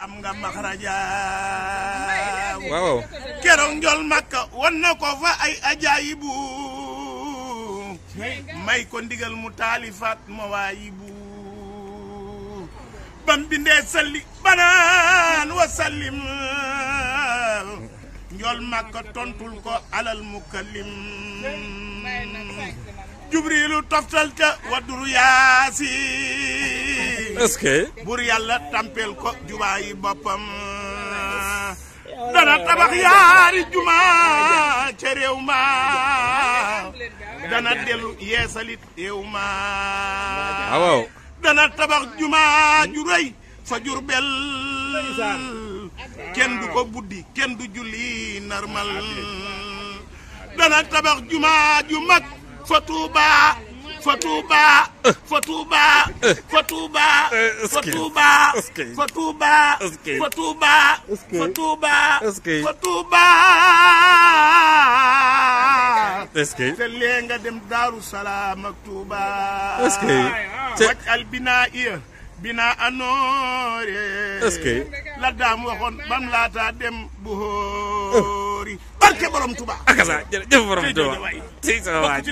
am nga maxraja waaw keroog njol makka wan na ko fa ay ajaayibu may ko ndigal mu taalifaat mawaayibu bam bindee salli banaan wa sallim njol makka tontul ko alal mukallim jubrilu toftal ca wadduru yaasi est-ce que bur yàlla tampel ko jubaayi boppam dana tabax yaari juma ca réew ma dana dellu yeesalit réew ma waaw dana tabax juma ju rëy fa Jurbel kenn du ko buddi kenn du julli narmal dana tabax juma ju mag fa Tuuba fa Tuuba fa Tuuba fa Tuuba fa Tuuba fa Tuuba fa Tuuba fa Tuuba fa Tuuba est-ce que te lee nga dem Daaru Salaam ak Tuuba est-ce que waj al binaa iya binaa anoore est-ce que la daam waxoon bam laata dem bu hóori barke borom Tuuba akasa jërëjëf borom Tuuba ci sa waaj